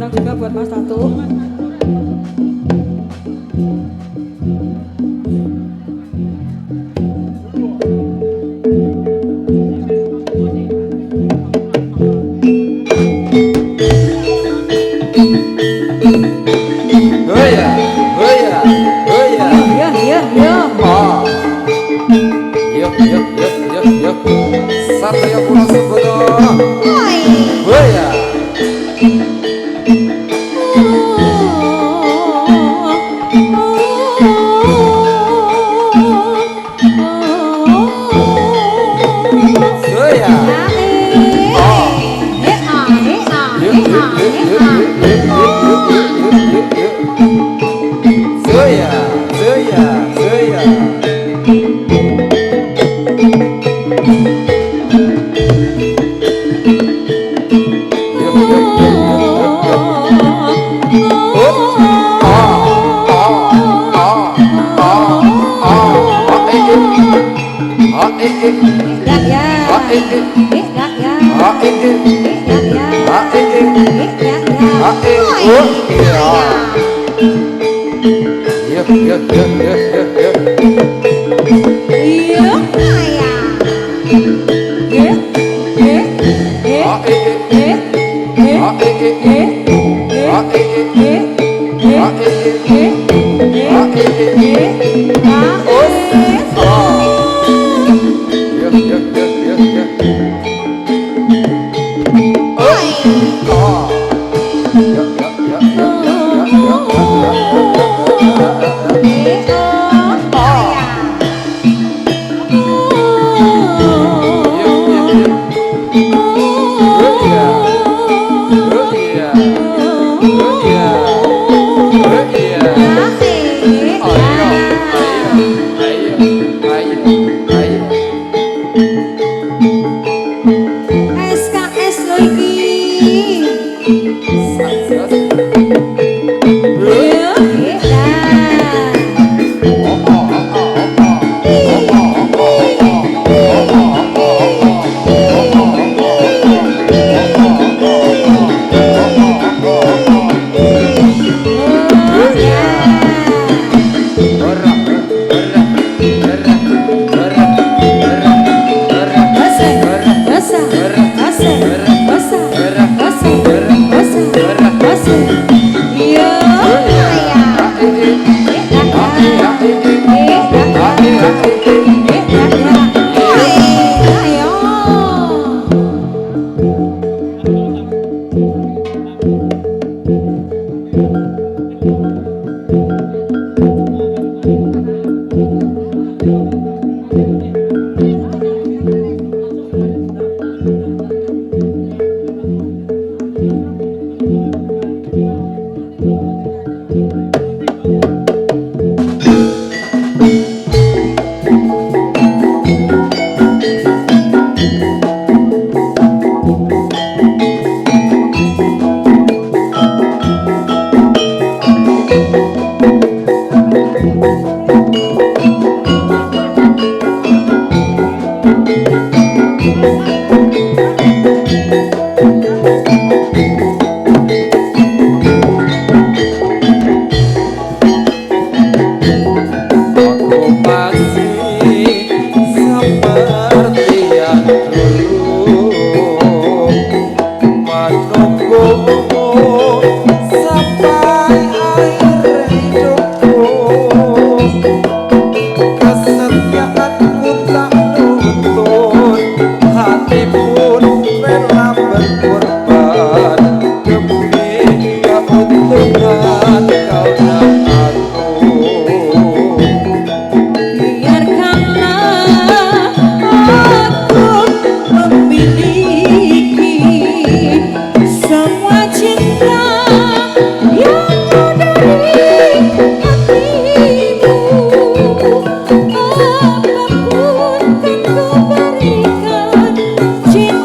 spesial juga buat Mas Tatu. Satria Pulau Sebodo. Boya. Cinta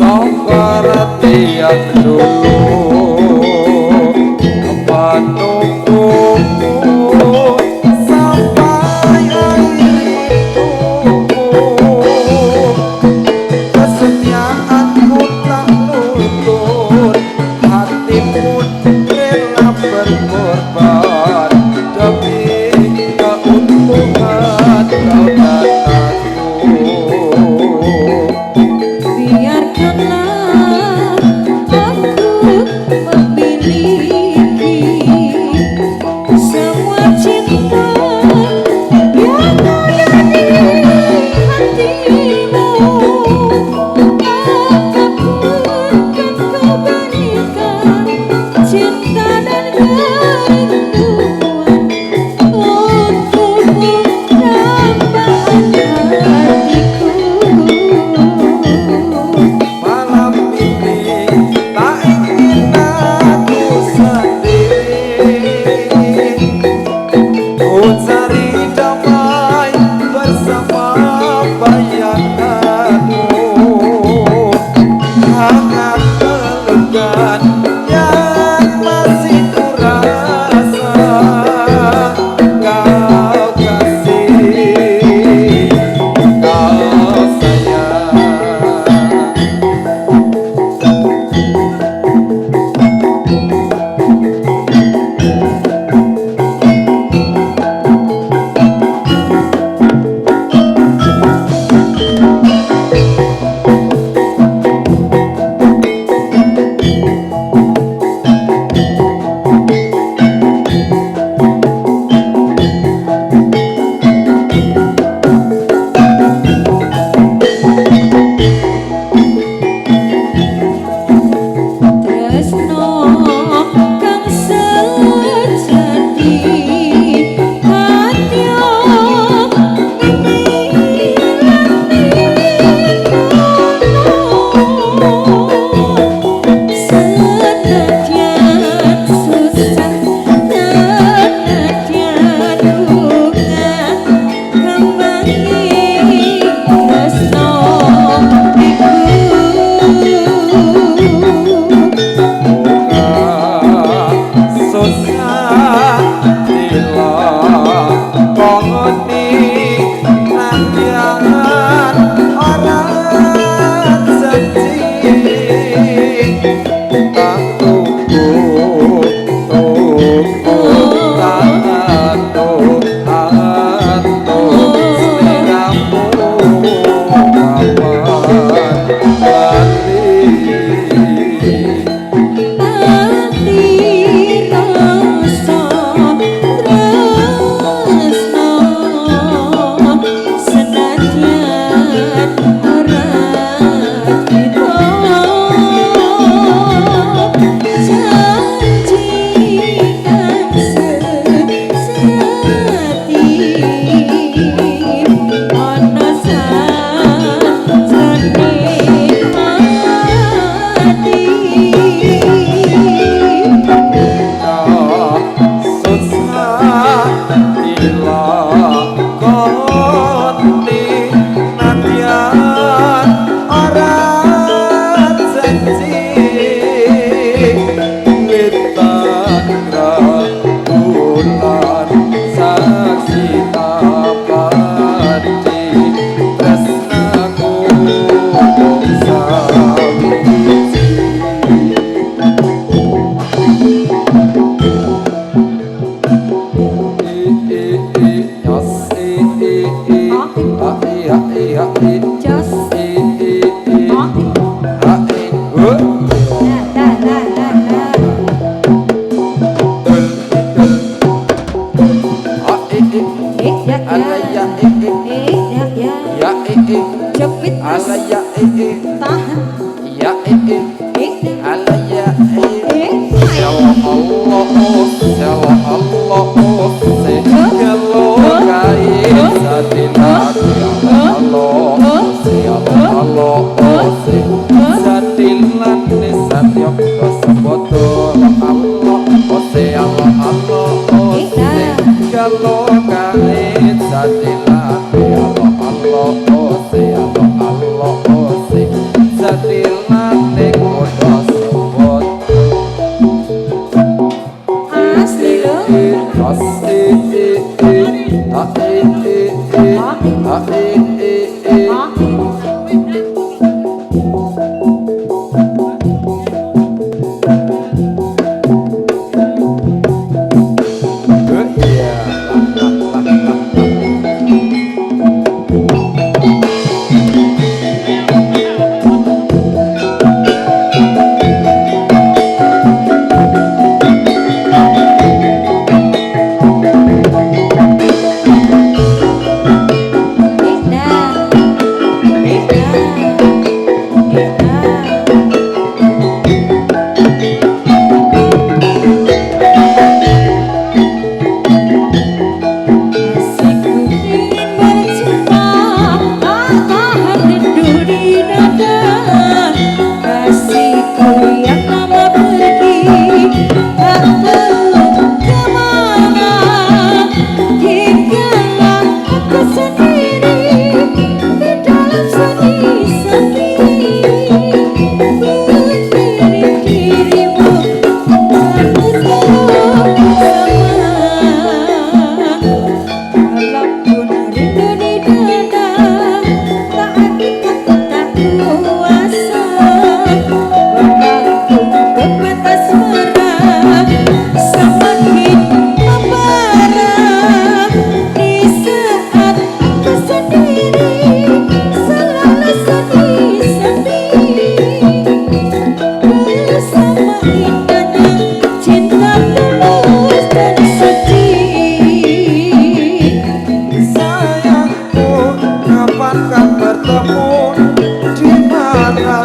seperti yang dulu menunggu sampai akhir hidupku. Kesetiaanmu tak luntur, hatimu rela berkorban demi keuntungan kau dan aku. Biarkanlah aku memiliki semua cinta yang ada di hatimu. Apapun kan kau berikan, cinta dan kerinduan untukmu dambaan hatiku. Malam ini tak ingin aku sendiri, ku cari damai bersama bayanganmu. Hangat pelukan yang masih ku rasa kau kasih, kau sayang. Tresno kang sejati hati senadyan susah senadyan duka kembali tresno iku. Susah tilah poni nantian orang sedih tak tunggu tak seliramu kapan balik. Ati rasa tresno senadyan ora kita janjikan sesati ana sajane hati. Susah tilah koni nantian orang sedih bintang bulan saksi abadi tresnaku bangsa biji. Just jepit tahan ya alaya ya Allah segala kain sadilat ya Allah ya Allah sadilat nisatya kaseboto Allah ya Allah segala kain sadilat ya Allah ya Allah sadilat saling kodo sebut asli lo Sayangku, kapan tak bertemu di mana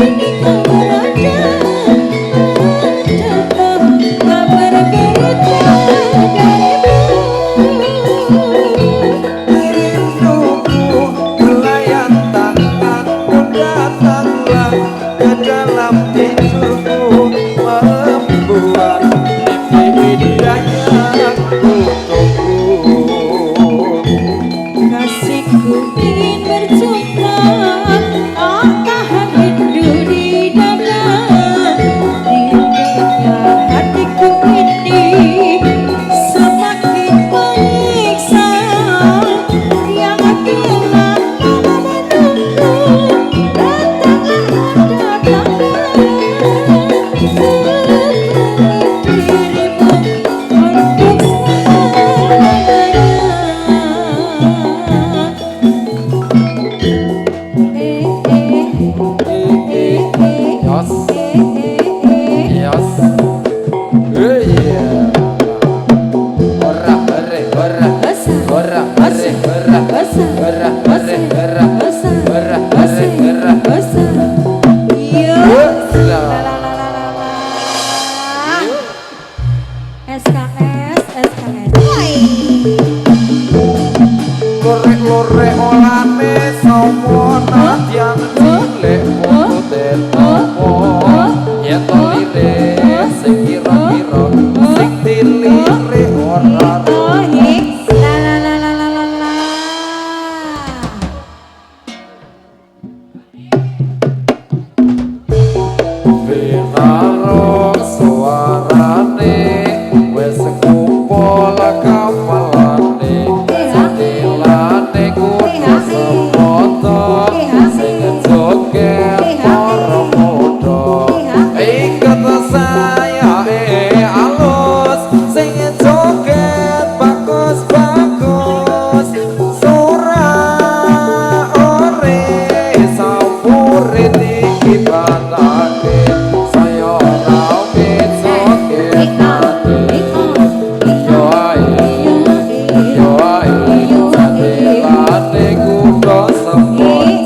ini kau cilik putute topo yen to lirik sing kira-kira sing dilirik ora binaro suarane wis kumpul kapalane satilane kudu semoto sing joget para muda iket sayae alus sing joget bagus-bagus surah ore sampure dikibandake saya rawit joget mati yo ae satilane kudu semoto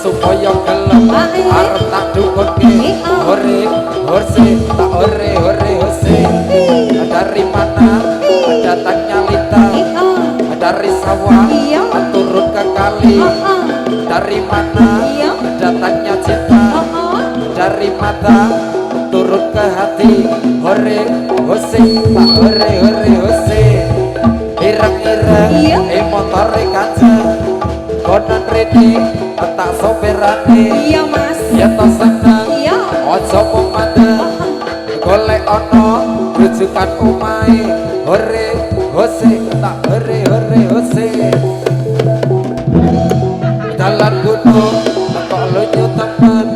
supaya gelem arep tak dukunke hore horse tak hore hose dari mana datangnya lita dari sawah turun ke kali dari mana datangnya cinta dari mata turun ke hati hore hose tak hore hose ireng-ireng motore kanceng konan rene tak sopirane iya mas ya tak seneng ojo pemadeng golek ono rujukan omahe hore hose tak hore hose dalan gunung kok lunyu temen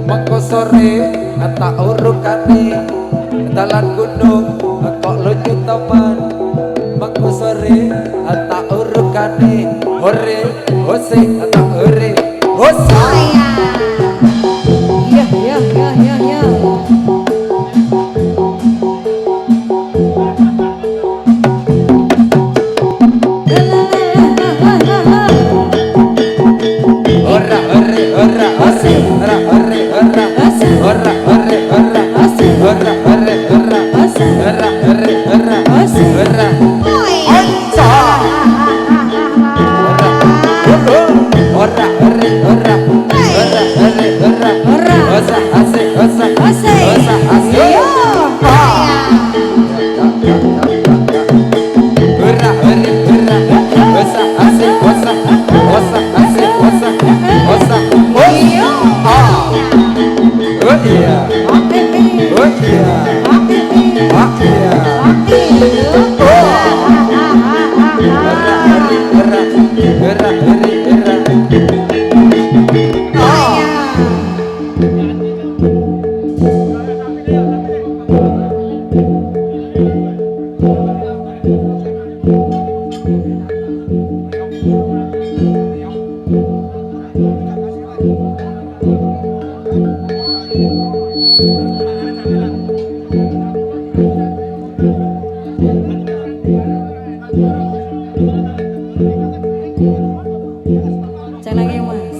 mengko sore tak urukane dalan gunung kok lunyu temen mengko sore tak urukane hore hose tak hore hose ya Oh iya. Oke, Oh iya. oke, Oh iya. oke. Gerak, gerak, gerak, gerak. Oh. Cek lagi mas.